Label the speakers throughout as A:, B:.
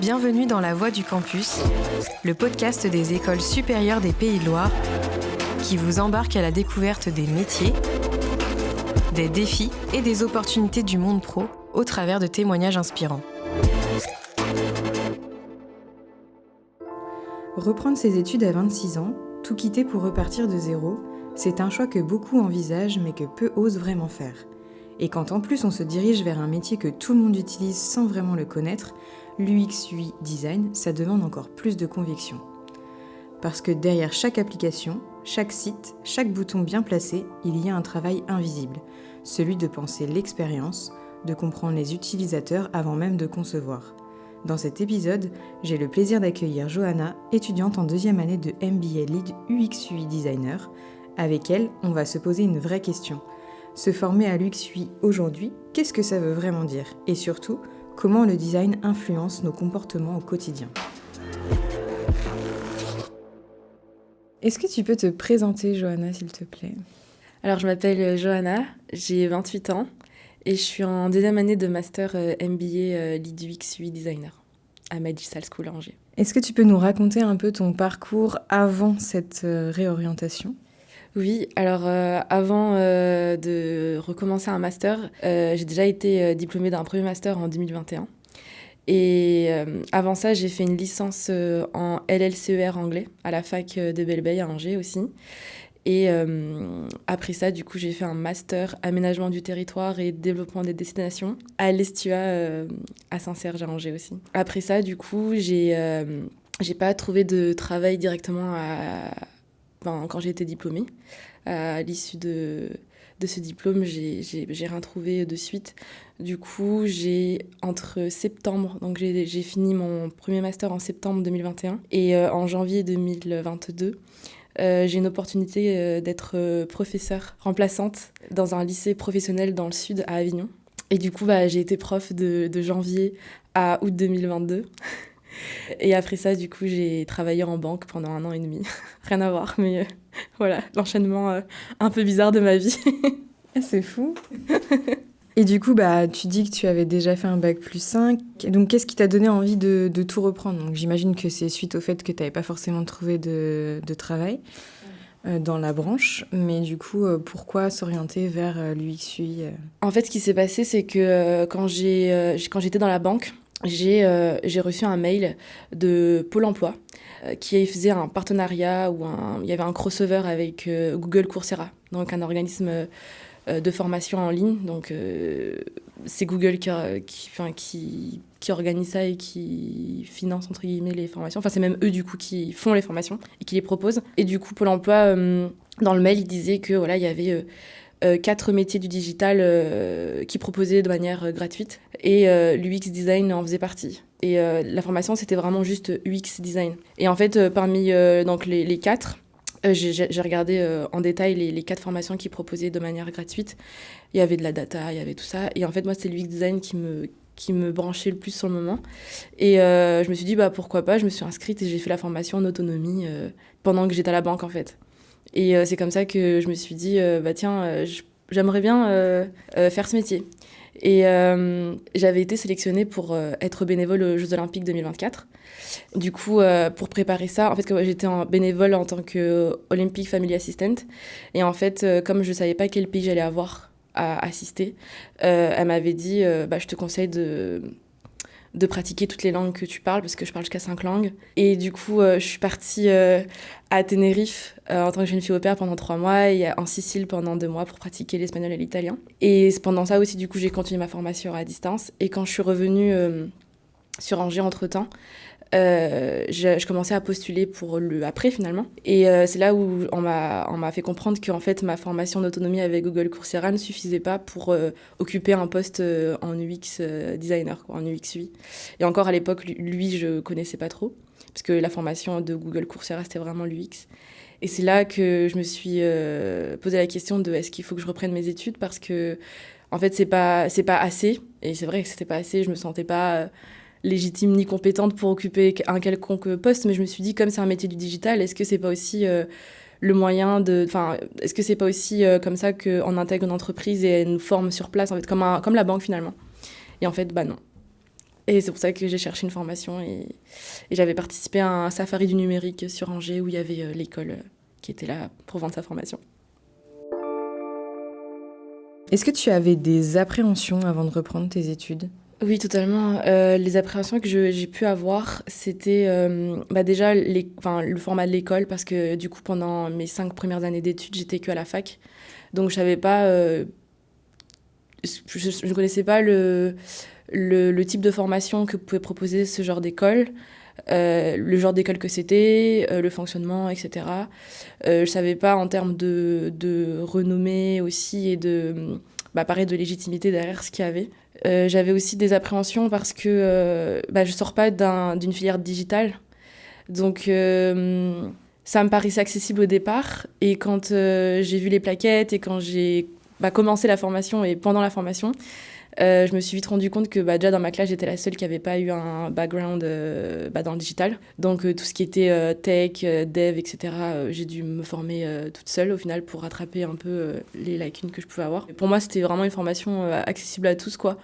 A: Bienvenue dans La Voix du Campus, le podcast des écoles supérieures des Pays de Loire qui vous embarque à la découverte des métiers, des défis et des opportunités du monde pro au travers de témoignages inspirants. Reprendre ses études à 26 ans, tout quitter pour repartir de zéro, c'est un choix que beaucoup envisagent mais que peu osent vraiment faire. Et quand en plus on se dirige vers un métier que tout le monde utilise sans vraiment le connaître, l'UX UI design, ça demande encore plus de conviction. Parce que derrière chaque application, chaque site, chaque bouton bien placé, il y a un travail invisible, celui de penser l'expérience, de comprendre les utilisateurs avant même de concevoir. Dans cet épisode, j'ai le plaisir d'accueillir Johanna, étudiante en deuxième année de MBA Lead UX UI Designer. Avec elle, on va se poser une vraie question. Se former à l'UX UI aujourd'hui, qu'est-ce que ça veut vraiment dire ? Et surtout, comment le design influence nos comportements au quotidien ? Est-ce que tu peux te présenter, Johanna, s'il te plaît ?
B: Alors, je m'appelle Johanna, j'ai 28 ans et je suis en deuxième année de master MBA Lead UX UI Designer à Magistrale School à Angers.
A: Est-ce que tu peux nous raconter un peu ton parcours avant cette réorientation ?
B: Oui, alors avant de recommencer un master, j'ai déjà été diplômée d'un premier master en 2021. Et avant ça, j'ai fait une licence en LLCER anglais à la fac de Belle-Beille à Angers aussi. Et après ça, du coup, j'ai fait un master aménagement du territoire et développement des destinations à l'Estua à Saint-Serge à Angers aussi. Après ça, du coup, j'ai pas trouvé de travail directement quand j'ai été diplômée. À l'issue de ce diplôme, j'ai rien trouvé de suite. Du coup, entre septembre, donc j'ai fini mon premier master en septembre 2021 et en janvier 2022, j'ai une opportunité d'être professeure remplaçante dans un lycée professionnel dans le sud à Avignon. Et du coup, j'ai été prof de janvier à août 2022. Et après ça, du coup, j'ai travaillé en banque pendant 1 an et demi. Rien à voir, mais voilà, l'enchaînement un peu bizarre de ma vie.
A: C'est fou. Et du coup, tu dis que tu avais déjà fait un bac+5. Donc, qu'est-ce qui t'a donné envie de tout reprendre ? Donc, j'imagine que c'est suite au fait que tu n'avais pas forcément trouvé de travail dans la branche. Mais du coup, pourquoi s'orienter vers l'UX UI ?
B: En fait, ce qui s'est passé, c'est que quand j'étais dans la banque, j'ai reçu un mail de Pôle emploi qui faisait un partenariat où il y avait un crossover avec Google Coursera, donc un organisme de formation en ligne. Donc c'est Google qui organise ça et qui finance entre guillemets les formations. Enfin, c'est même eux du coup qui font les formations et qui les proposent. Et du coup, Pôle emploi, dans le mail, il disait que voilà, il y avait 4 métiers du digital qui proposaient de manière gratuite et l'UX design en faisait partie. Et la formation, c'était vraiment juste UX design. Et en fait, parmi donc les 4, j'ai regardé en détail les 4 formations qu'ils proposaient de manière gratuite. Il y avait de la data, il y avait tout ça. Et en fait, moi, c'était l'UX design qui me branchait le plus sur le moment. Et je me suis dit, pourquoi pas, je me suis inscrite et j'ai fait la formation en autonomie pendant que j'étais à la banque, en fait. Et c'est comme ça que je me suis dit, j'aimerais bien faire ce métier. Et j'avais été sélectionnée pour être bénévole aux Jeux Olympiques 2024. Du coup, pour préparer ça, en fait, j'étais bénévole en tant que Olympic Family Assistant. Et en fait, comme je ne savais pas quel pays j'allais avoir à assister, elle m'avait dit, je te conseille de pratiquer toutes les langues que tu parles, parce que je parle jusqu'à 5 langues. Et du coup, je suis partie à Tenerife en tant que jeune fille au pair pendant 3 mois et en Sicile pendant 2 mois pour pratiquer l'espagnol et l'italien. Et pendant ça aussi, du coup, j'ai continué ma formation à distance. Et quand je suis revenue sur Angers entre-temps, je commençais à postuler pour le après finalement. Et c'est là où on m'a fait comprendre qu'en fait ma formation d'autonomie avec Google Coursera ne suffisait pas pour occuper un poste en UX designer, en UX UI. Et encore à l'époque, lui, je connaissais pas trop, parce que la formation de Google Coursera, c'était vraiment l'UX. Et c'est là que je me suis posé la question de est-ce qu'il faut que je reprenne mes études, parce que en fait c'est pas assez. Et c'est vrai que c'était pas assez, je me sentais pas légitime ni compétente pour occuper un quelconque poste, mais je me suis dit, comme c'est un métier du digital, est-ce que c'est pas aussi le moyen de... Enfin, est-ce que c'est pas aussi comme ça qu'on intègre une entreprise et elle nous forme sur place, en fait, comme la banque finalement ? Et en fait, non. Et c'est pour ça que j'ai cherché une formation et j'avais participé à un safari du numérique sur Angers où il y avait l'école qui était là pour vendre sa formation.
A: Est-ce que tu avais des appréhensions avant de reprendre tes études ?
B: Oui, totalement. Les appréhensions que j'ai pu avoir, c'était déjà le format de l'école, parce que du coup, pendant mes 5 premières années d'études, j'étais que à la fac. Donc, je savais pas, je ne connaissais pas le type de formation que pouvait proposer ce genre d'école, le genre d'école que c'était, le fonctionnement, etc. Je savais pas en termes de renommée aussi et pareil, de légitimité derrière ce qu'il y avait. J'avais aussi des appréhensions parce que je sors pas d'une filière digitale. Donc, ça me paraissait accessible au départ. Et quand j'ai vu les plaquettes et quand j'ai commencé la formation et pendant la formation, je me suis vite rendu compte que déjà dans ma classe, j'étais la seule qui n'avait pas eu un background dans le digital. Donc tout ce qui était tech, dev, etc., j'ai dû me former toute seule au final pour rattraper un peu les lacunes que je pouvais avoir. Et pour moi, c'était vraiment une formation accessible à tous, quoi.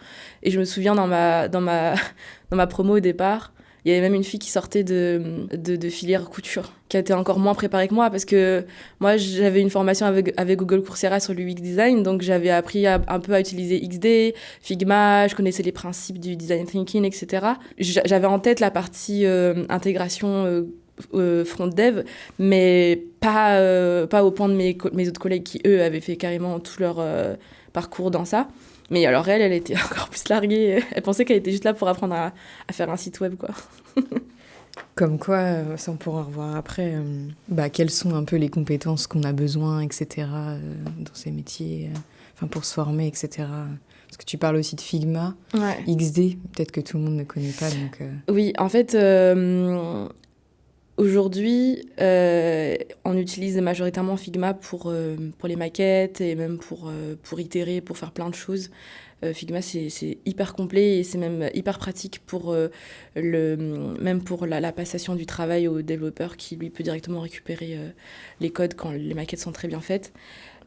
B: Et je me souviens dans ma promo au départ, il y avait même une fille qui sortait de filière couture, qui était encore moins préparée que moi, parce que moi, j'avais une formation avec Google Coursera sur l'UX design, donc j'avais appris un peu à utiliser XD, Figma, je connaissais les principes du design thinking, etc. J'avais en tête la partie intégration front dev, mais pas au point de mes autres collègues qui, eux, avaient fait carrément tout leur parcours dans ça. Mais alors elle était encore plus larguée. Elle pensait qu'elle était juste là pour apprendre à faire un site web, quoi.
A: Comme quoi, ça on pourra revoir après, quelles sont un peu les compétences qu'on a besoin, etc., dans ces métiers, pour se former, etc. Parce que tu parles aussi de Figma,
B: Ouais.
A: XD, peut-être que tout le monde ne connaît pas. Donc,
B: Oui, en fait, aujourd'hui, on utilise majoritairement Figma pour les maquettes et même pour itérer, pour faire plein de choses. Figma, c'est hyper complet et c'est même hyper pratique pour même pour la passation du travail au développeur qui, lui, peut directement récupérer les codes quand les maquettes sont très bien faites.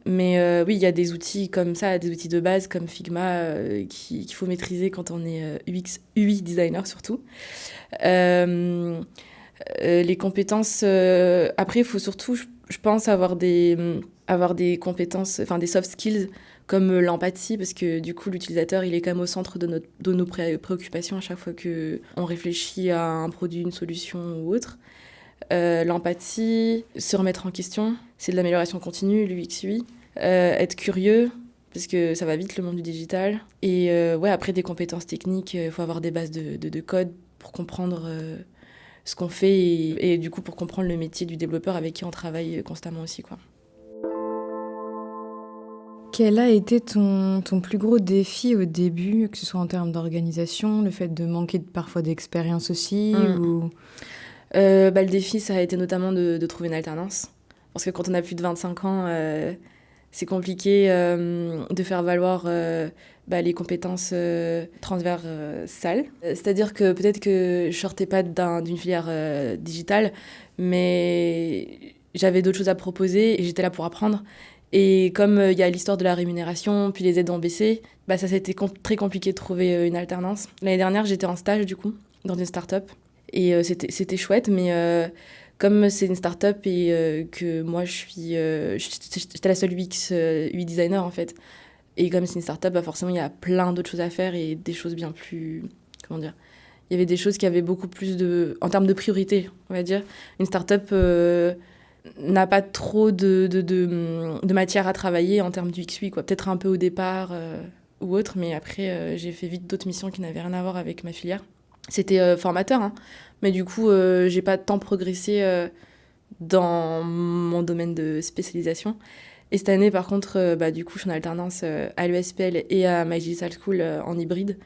B: Mais oui, il y a des outils comme ça, des outils de base comme Figma qu'il faut maîtriser quand on est UI designer surtout. Les compétences, après, il faut surtout, je pense, avoir des compétences, des soft skills comme l'empathie, parce que du coup, l'utilisateur, il est quand même au centre de nos préoccupations à chaque fois qu'on réfléchit à un produit, une solution ou autre. L'empathie, se remettre en question, c'est de l'amélioration continue, l'UX UI. Être curieux, parce que ça va vite, le monde du digital. Et après, des compétences techniques, il faut avoir des bases de code pour comprendre ce qu'on fait et du coup pour comprendre le métier du développeur avec qui on travaille constamment aussi, quoi.
A: Quel a été ton plus gros défi au début, que ce soit en termes d'organisation, le fait de manquer parfois d'expérience aussi ou...
B: Le défi, ça a été notamment de trouver une alternance. Parce que quand on a plus de 25 ans, c'est compliqué de faire valoir les compétences transversales. C'est-à-dire que peut-être que je sortais pas d'une filière digitale, mais j'avais d'autres choses à proposer et j'étais là pour apprendre. Et comme il y a l'histoire de la rémunération, puis les aides ont baissé, ça c'était très compliqué de trouver une alternance. L'année dernière, j'étais en stage, du coup, dans une start-up. Et c'était chouette, mais comme c'est une start-up et que moi, j'étais la seule UI designer, en fait. Et comme c'est une start-up, forcément, il y a plein d'autres choses à faire et des choses bien plus... Comment dire ? Il y avait des choses qui avaient beaucoup plus en termes de priorité, on va dire. Une start-up n'a pas trop de matière à travailler en termes du XUI, quoi. Peut-être un peu au départ ou autre, mais après, j'ai fait vite d'autres missions qui n'avaient rien à voir avec ma filière. C'était formateur, hein, mais du coup, j'ai pas tant progressé dans mon domaine de spécialisation. Et cette année, par contre, du coup, je suis en alternance à l'ESPL et à My Digital School en hybride.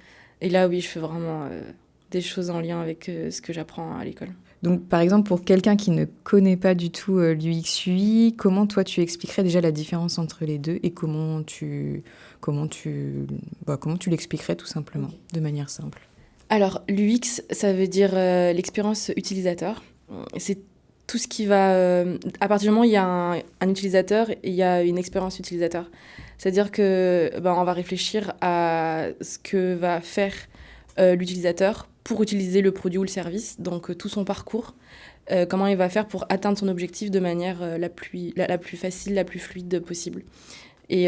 B: Et là, oui, je fais vraiment des choses en lien avec ce que j'apprends à l'école.
A: Donc, par exemple, pour quelqu'un qui ne connaît pas du tout l'UX UI, comment toi tu expliquerais déjà la différence entre les deux et comment tu l'expliquerais tout simplement, de manière simple?
B: Alors, l'UX, ça veut dire l'expérience utilisateur. C'est tout ce qui va... à partir du moment où il y a un utilisateur, il y a une expérience utilisateur. C'est-à-dire que on va réfléchir à ce que va faire l'utilisateur pour utiliser le produit ou le service, donc tout son parcours, comment il va faire pour atteindre son objectif de manière la plus facile, la plus fluide possible. Et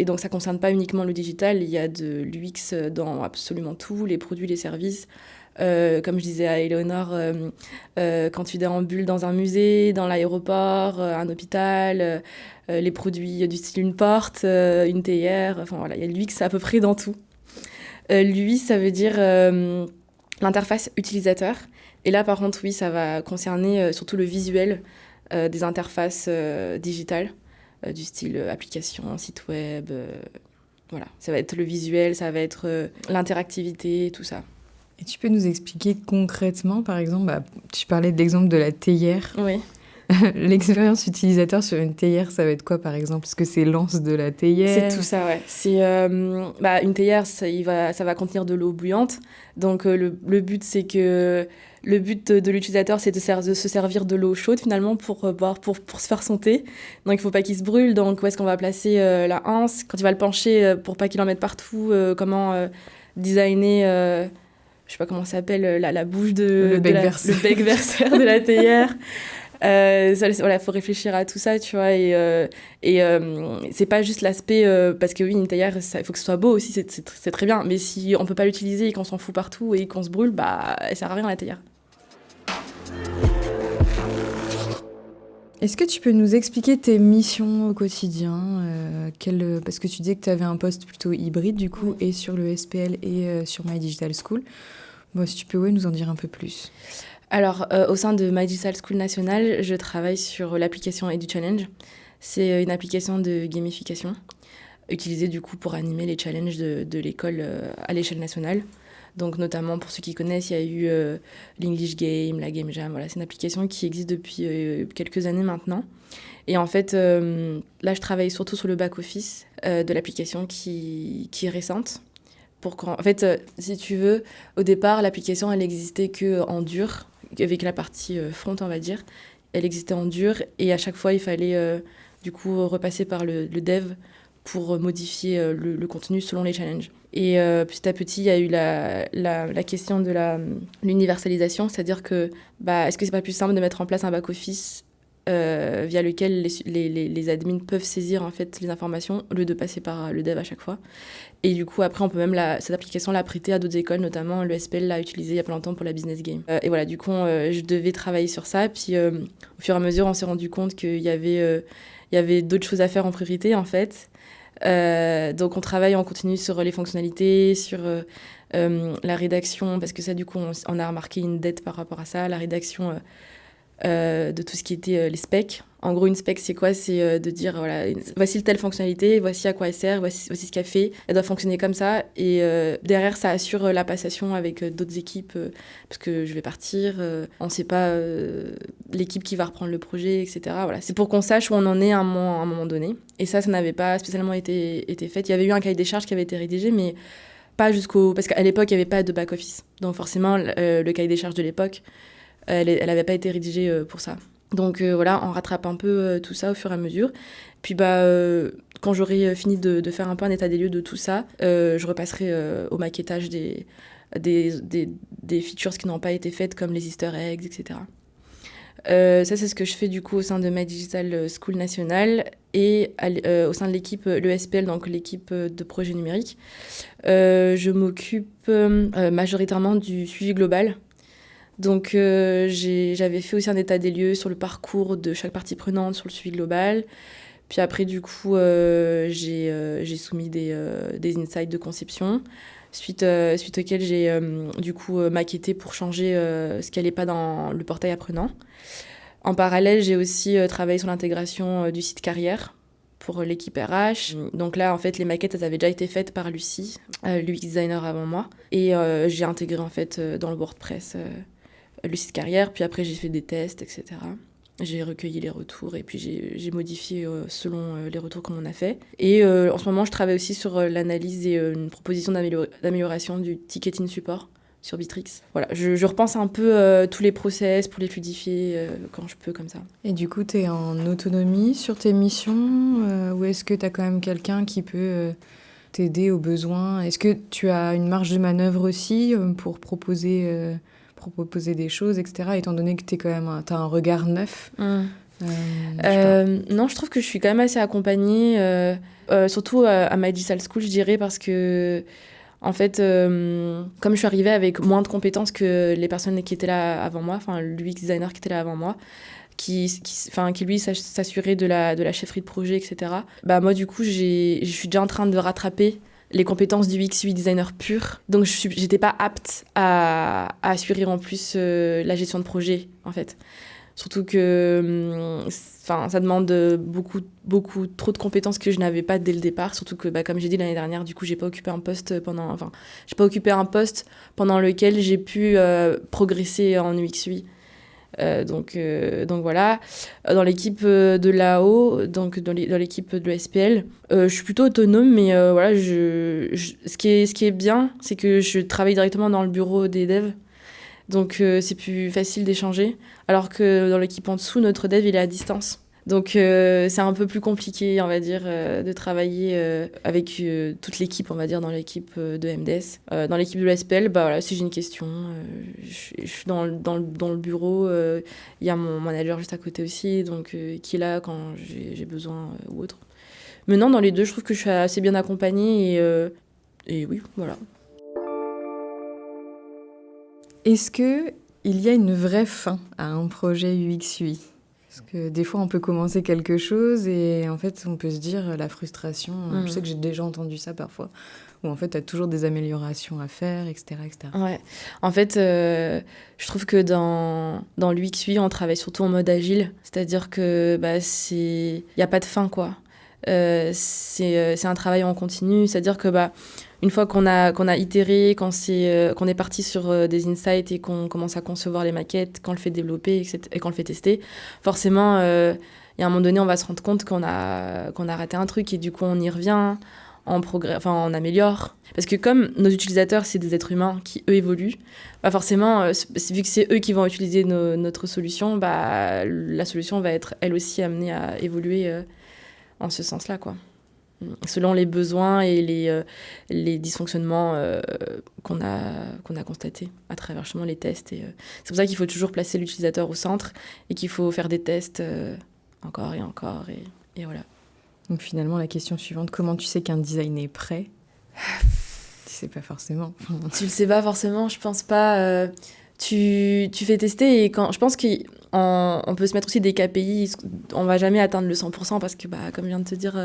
B: donc ça ne concerne pas uniquement le digital, il y a de l'UX dans absolument tout, les produits, les services. Comme je disais à Éléonore, quand tu déambules dans un musée, dans l'aéroport, un hôpital, les produits du style une porte, une théière, enfin voilà, il y a l'UX à peu près dans tout. L'UX, ça veut dire l'interface utilisateur. Et là, par contre, oui, ça va concerner surtout le visuel des interfaces digitales, du style application, site web. Voilà, ça va être le visuel, ça va être l'interactivité, tout ça.
A: Et tu peux nous expliquer concrètement, par exemple, tu parlais de l'exemple de la théière.
B: Oui.
A: L'expérience utilisateur sur une théière, ça va être quoi, par exemple? Est-ce que c'est l'anse de la théière?
B: C'est tout ça, ouais. C'est, une théière, ça va contenir de l'eau bouillante. Donc, le but, c'est que... Le but de l'utilisateur, c'est de se servir de l'eau chaude, finalement, pour se faire son thé. Donc, il ne faut pas qu'il se brûle. Donc, où est-ce qu'on va placer la anse? Quand il va le pencher, pour pas qu'il en mette partout, comment designer... je sais pas comment ça s'appelle, la bouche
A: le bec
B: versaire de la théière. Voilà, faut réfléchir à tout ça, tu vois, et c'est pas juste l'aspect, parce que oui, une théière, il faut que ce soit beau aussi, c'est très bien, mais si on peut pas l'utiliser et qu'on s'en fout partout et qu'on se brûle, bah, elle sert à rien la théière.
A: Est-ce que tu peux nous expliquer tes missions au quotidien, parce que tu disais que tu avais un poste plutôt hybride, du coup, et sur le SPL et sur My Digital School. Bon, si tu peux nous en dire un peu plus.
B: Alors, au sein de My Digital School National, je travaille sur l'application EduChallenge. C'est une application de gamification utilisée du coup pour animer les challenges de l'école à l'échelle nationale. Donc notamment, pour ceux qui connaissent, il y a eu l'English Game, la Game Jam. Voilà, c'est une application qui existe depuis quelques années maintenant. Et en fait, là, je travaille surtout sur le back-office de l'application qui est récente. En fait, si tu veux, au départ, l'application, elle n'existait qu'en dur, avec la partie front, on va dire. Elle existait en dur et à chaque fois, il fallait du coup repasser par le dev pour modifier le contenu selon les challenges. Et petit à petit, il y a eu la question de l'universalisation, c'est-à-dire que est-ce que c'est pas plus simple de mettre en place un back-office via lequel les admins peuvent saisir en fait les informations au lieu de passer par le dev à chaque fois. Et du coup, après, on peut même cette application la prêter à d'autres écoles, notamment le SPL l'a utilisée il y a pas longtemps pour la business game. Et voilà, du coup, je devais travailler sur ça. Puis au fur et à mesure, on s'est rendu compte qu'il y avait d'autres choses à faire en priorité, en fait. Donc on travaille en continu sur les fonctionnalités, sur la rédaction, parce que ça, du coup, on a remarqué une dette par rapport à ça, la rédaction de tout ce qui était les specs. En gros, une spec, c'est quoi? C'est de dire, voilà, voici telle fonctionnalité, voici à quoi elle sert, voici ce qu'elle fait. Elle doit fonctionner comme ça. Et derrière, ça assure la passation avec d'autres équipes, parce que je vais partir. On ne sait pas l'équipe qui va reprendre le projet, etc. Voilà. C'est pour qu'on sache où on en est à un moment donné. Et ça n'avait pas spécialement été fait. Il y avait eu un cahier des charges qui avait été rédigé, mais pas parce qu'à l'époque, il n'y avait pas de back-office. Donc forcément, le cahier des charges de l'époque, elle n'avait pas été rédigée pour ça. Donc voilà, on rattrape un peu tout ça au fur et à mesure. Puis quand j'aurai fini de faire un peu un état des lieux de tout ça, je repasserai au maquettage des features qui n'ont pas été faites, comme les easter eggs, etc. Ça, c'est ce que je fais du coup au sein de My Digital School National et au sein de l'équipe, le SPL, donc l'équipe de projet numérique. Je m'occupe majoritairement du suivi global. Donc j'avais fait aussi un état des lieux sur le parcours de chaque partie prenante, sur le suivi global. Puis après, du coup, j'ai soumis des insights de conception, suite auxquels j'ai du coup maquetté pour changer ce qui n'allait pas dans le portail apprenant. En parallèle, j'ai aussi travaillé sur l'intégration du site carrière pour l'équipe RH. Donc là, en fait, les maquettes, elles avaient déjà été faites par Lucie, l'UX designer avant moi. Et j'ai intégré en fait dans le WordPress le site carrière, puis après j'ai fait des tests, etc. J'ai recueilli les retours et puis j'ai modifié selon les retours qu'on en a fait. Et en ce moment, je travaille aussi sur l'analyse et une proposition d'amélioration du ticketing support sur Bitrix. Voilà, je repense un peu tous les process pour les fluidifier quand je peux, comme ça.
A: Et du coup, tu es en autonomie sur tes missions ou est-ce que tu as quand même quelqu'un qui peut t'aider aux besoins? Est-ce que tu as une marge de manœuvre aussi pour proposer des choses, etc., étant donné que t'as un regard neuf?
B: Non, je trouve que je suis quand même assez accompagnée, surtout à My Digital School, je dirais, parce que, en fait, comme je suis arrivée avec moins de compétences que les personnes qui étaient là avant moi, enfin, l'UX designer qui était là avant moi, qui lui s'assurait de la chefferie de projet, etc. Bah, moi, du coup, je suis déjà en train de rattraper les compétences du UX UI designer pur. Donc, j'étais pas apte à assurer en plus la gestion de projet, en fait. Surtout que ça demande beaucoup trop de compétences que je n'avais pas dès le départ. Surtout que, comme j'ai dit l'année dernière, du coup, j'ai pas occupé un poste pendant lequel j'ai pu progresser en UX UI. Donc voilà. Dans l'équipe de l'AO, donc dans l'équipe de l'ESPL, je suis plutôt autonome, mais voilà, ce qui est bien, c'est que je travaille directement dans le bureau des devs. Donc c'est plus facile d'échanger. Alors que dans l'équipe en dessous, notre dev, il est à distance. Donc c'est un peu plus compliqué, on va dire, de travailler avec toute l'équipe, on va dire, dans l'équipe de MDS. Dans l'équipe de l'SPL, bah voilà, si j'ai une question, je suis dans le bureau, il y a mon manager juste à côté aussi, donc qui est là quand j'ai besoin ou autre. Mais non, dans les deux, je trouve que je suis assez bien accompagnée et oui, voilà.
A: Est-ce qu'il y a une vraie fin à un projet UX/UI? Parce que des fois, on peut commencer quelque chose et en fait, on peut se dire la frustration. Je sais que j'ai déjà entendu ça parfois, où en fait, tu as toujours des améliorations à faire, etc. etc.
B: Ouais. En fait, je trouve que dans l'UX/UI, on travaille surtout en mode agile. C'est-à-dire que il n'y a pas de fin, quoi. C'est un travail en continu. C'est-à-dire que une fois qu'on a itéré, qu'on est parti sur des insights et qu'on commence à concevoir les maquettes, qu'on le fait développer et qu'on le fait tester, forcément, il y a un moment donné, on va se rendre compte qu'on a raté un truc et du coup, on y revient, on améliore. Parce que comme nos utilisateurs, c'est des êtres humains qui, eux, évoluent, forcément, vu que c'est eux qui vont utiliser notre solution, la solution va être, elle aussi, amenée à évoluer en ce sens-là, quoi. Selon les besoins et les dysfonctionnements qu'on a constatés à travers justement les tests. Et, c'est pour ça qu'il faut toujours placer l'utilisateur au centre et qu'il faut faire des tests encore et encore. Et voilà.
A: Donc finalement, la question suivante, comment tu sais qu'un design est prêt? Tu sais pas forcément.
B: Tu le sais pas forcément, je pense pas. Tu fais tester et je pense qu'on peut se mettre aussi des KPI. On va jamais atteindre le 100% parce que, comme je viens de te dire,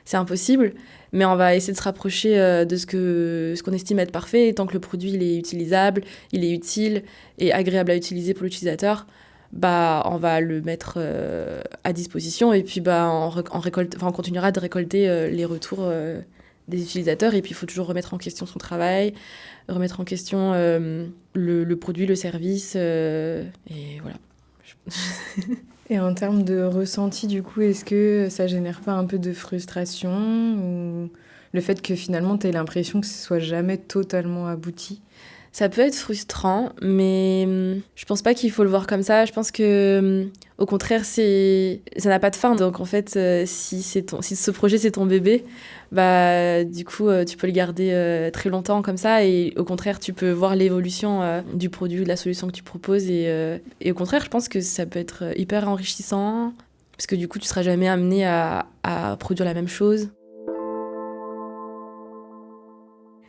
B: c'est impossible. Mais on va essayer de se rapprocher de ce qu'on estime être parfait. Tant que le produit il est utilisable, il est utile et agréable à utiliser pour l'utilisateur, on va le mettre à disposition. Et puis, on continuera de récolter les retours des utilisateurs. Et puis, il faut toujours remettre en question son travail, remettre en question le produit, le service. Et voilà.
A: Et en termes de ressenti, du coup, est-ce que ça génère pas un peu de frustration ou le fait que finalement, tu aies l'impression que ce soit jamais totalement abouti?
B: Ça peut être frustrant, mais je pense pas qu'il faut le voir comme ça. Je pense que, au contraire, ça n'a pas de fin. Donc, en fait, si ce projet, c'est ton bébé, du coup, tu peux le garder très longtemps comme ça. Et au contraire, tu peux voir l'évolution du produit, de la solution que tu proposes. Et au contraire, je pense que ça peut être hyper enrichissant. Parce que du coup, tu seras jamais amené à produire la même chose.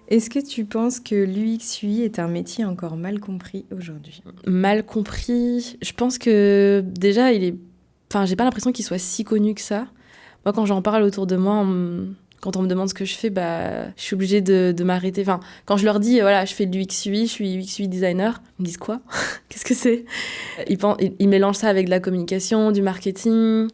A: Est-ce que tu penses que l'UX/UI est un métier encore mal compris aujourd'hui?
B: Mal compris. Je pense que déjà, j'ai pas l'impression qu'il soit si connu que ça. Moi, quand j'en parle autour de moi, quand on me demande ce que je fais, je suis obligée de m'arrêter. Enfin, quand je leur dis, voilà, je fais de l'UX/UI, je suis UX/UI designer, ils me disent quoi? Qu'est-ce que c'est? Ils mélangent ça avec de la communication, du marketing.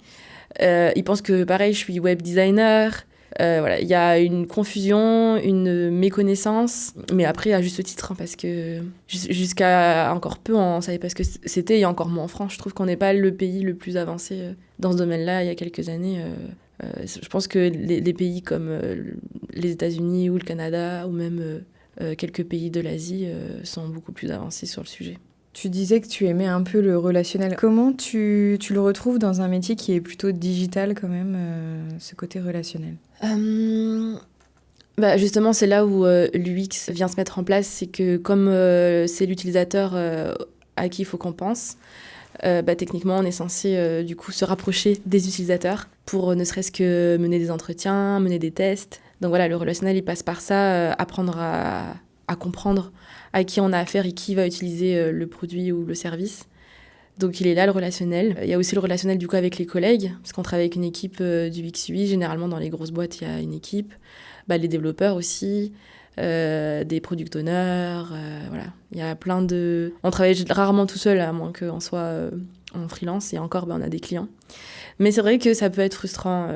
B: Ils pensent que, pareil, je suis web designer. Voilà, il y a une confusion, une méconnaissance, mais après à juste titre, parce que jusqu'à encore peu, on savait pas ce que c'était, et encore moins en France. Je trouve qu'on n'est pas le pays le plus avancé dans ce domaine-là il y a quelques années. Je pense que les pays comme les États-Unis ou le Canada, ou même quelques pays de l'Asie, sont beaucoup plus avancés sur le sujet.
A: Tu disais que tu aimais un peu le relationnel. Comment tu le retrouves dans un métier qui est plutôt digital quand même, ce côté relationnel?
B: Justement, c'est là où l'UX vient se mettre en place, c'est que comme c'est l'utilisateur à qui il faut qu'on pense, techniquement, on est censé du coup se rapprocher des utilisateurs pour ne serait-ce que mener des entretiens, mener des tests. Donc voilà, le relationnel, il passe par ça, apprendre à comprendre à qui on a affaire et qui va utiliser le produit ou le service. Donc il est là le relationnel. Il y a aussi le relationnel du coup avec les collègues, parce qu'on travaille avec une équipe du UX/UI. Généralement dans les grosses boîtes, il y a une équipe. Les développeurs aussi, des product owners, voilà. Il y a plein de... On travaille rarement tout seul, à moins qu'on soit en freelance, et encore, on a des clients. Mais c'est vrai que ça peut être frustrant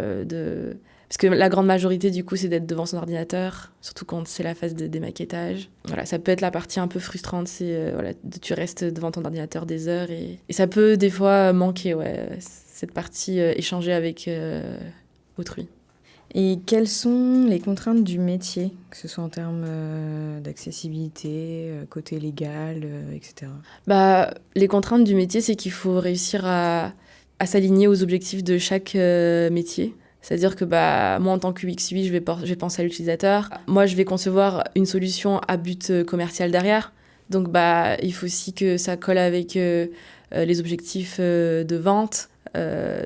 B: parce que la grande majorité, du coup, c'est d'être devant son ordinateur, surtout quand c'est la phase de démaquettage. Voilà, ça peut être la partie un peu frustrante, c'est tu restes devant ton ordinateur des heures et ça peut des fois manquer, cette partie échanger avec autrui.
A: Et quelles sont les contraintes du métier, que ce soit en termes d'accessibilité, côté légal, etc.
B: Les contraintes du métier, c'est qu'il faut réussir à s'aligner aux objectifs de chaque métier. C'est-à-dire que moi, en tant que UX/UI, je vais penser à l'utilisateur. Moi, je vais concevoir une solution à but commercial derrière. Donc, il faut aussi que ça colle avec les objectifs de vente.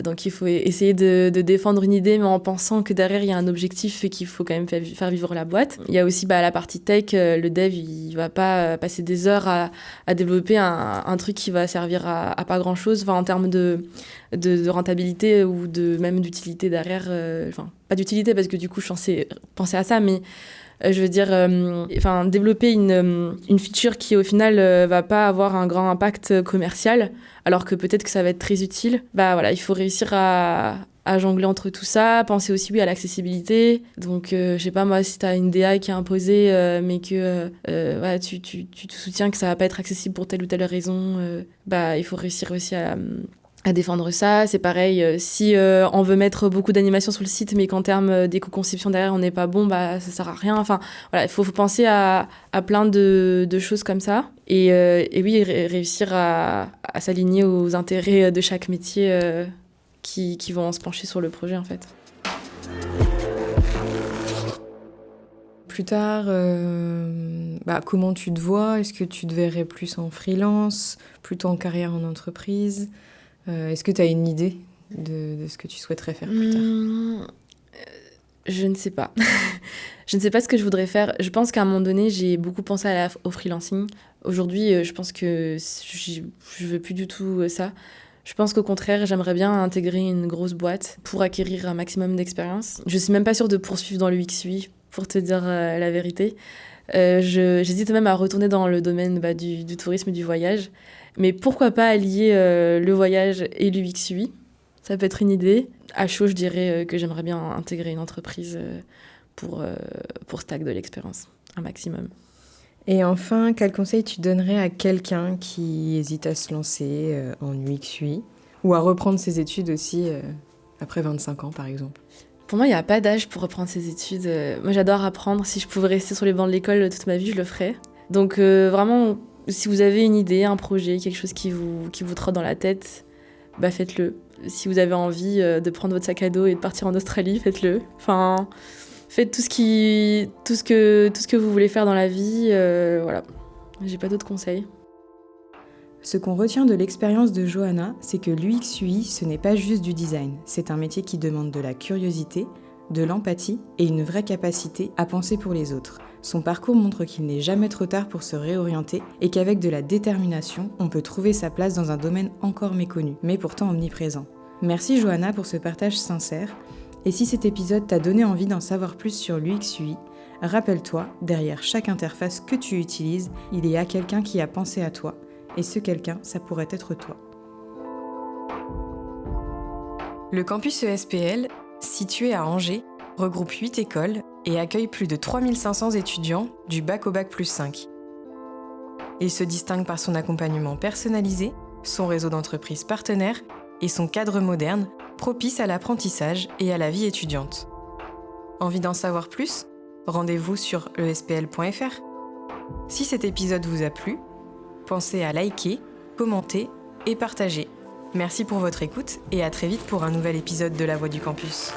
B: Donc, il faut essayer de défendre une idée, mais en pensant que derrière, il y a un objectif et qu'il faut quand même faire vivre la boîte. Il y a aussi la partie tech. Le dev, il va pas passer des heures à développer un truc qui va servir à pas grand-chose, en termes de rentabilité ou même d'utilité derrière. Pas d'utilité, parce que du coup, je pensais à ça, mais... je veux dire, développer une feature qui, au final, va pas avoir un grand impact commercial, alors que peut-être que ça va être très utile. Il faut réussir à jongler entre tout ça, penser aussi à l'accessibilité. Donc, je sais pas, moi, si t'as une DA qui est imposée, mais que tu te soutiens que ça va pas être accessible pour telle ou telle raison, il faut réussir aussi à défendre ça. C'est pareil, si on veut mettre beaucoup d'animations sur le site, mais qu'en termes d'éco-conception derrière, on n'est pas bon, ça sert à rien. Il faut penser à plein de choses comme ça. Et oui, réussir à s'aligner aux intérêts de chaque métier qui vont se pencher sur le projet, en fait.
A: Plus tard, comment tu te vois ? Est-ce que tu te verrais plus en freelance, plutôt en carrière en entreprise ? Est-ce que tu as une idée de ce que tu souhaiterais faire plus tard ?
B: Je ne sais pas. Je ne sais pas ce que je voudrais faire. Je pense qu'à un moment donné, j'ai beaucoup pensé au freelancing. Aujourd'hui, je pense que je ne veux plus du tout ça. Je pense qu'au contraire, j'aimerais bien intégrer une grosse boîte pour acquérir un maximum d'expérience. Je ne suis même pas sûre de poursuivre dans le UX/UI, pour te dire la vérité. J'hésite même à retourner dans le domaine du tourisme et du voyage. Mais pourquoi pas allier le voyage et l'UX/UI ? Ça peut être une idée. À chaud, je dirais que j'aimerais bien intégrer une entreprise pour stack de l'expérience, un maximum.
A: Et enfin, quel conseil tu donnerais à quelqu'un qui hésite à se lancer en UX/UI ou à reprendre ses études aussi après 25 ans, par exemple ?
B: Pour moi, il n'y a pas d'âge pour reprendre ses études. Moi, j'adore apprendre. Si je pouvais rester sur les bancs de l'école toute ma vie, je le ferais. Donc, vraiment... Si vous avez une idée, un projet, quelque chose qui vous trotte dans la tête, faites-le. Si vous avez envie de prendre votre sac à dos et de partir en Australie, faites-le. Faites tout ce que vous voulez faire dans la vie. Voilà. J'ai pas d'autres conseils.
A: Ce qu'on retient de l'expérience de Johanna, c'est que l'UX/UI, ce n'est pas juste du design. C'est un métier qui demande de la curiosité, de l'empathie et une vraie capacité à penser pour les autres. Son parcours montre qu'il n'est jamais trop tard pour se réorienter et qu'avec de la détermination, on peut trouver sa place dans un domaine encore méconnu, mais pourtant omniprésent. Merci Johanna pour ce partage sincère. Et si cet épisode t'a donné envie d'en savoir plus sur l'UX/UI, rappelle-toi, derrière chaque interface que tu utilises, il y a quelqu'un qui a pensé à toi. Et ce quelqu'un, ça pourrait être toi. Le campus ESPL, situé à Angers, regroupe 8 écoles et accueille plus de 3500 étudiants du bac au bac plus 5. Il se distingue par son accompagnement personnalisé, son réseau d'entreprises partenaires et son cadre moderne, propice à l'apprentissage et à la vie étudiante. Envie d'en savoir plus ? Rendez-vous sur espl.fr. Si cet épisode vous a plu, pensez à liker, commenter et partager. Merci pour votre écoute et à très vite pour un nouvel épisode de La Voix du Campus.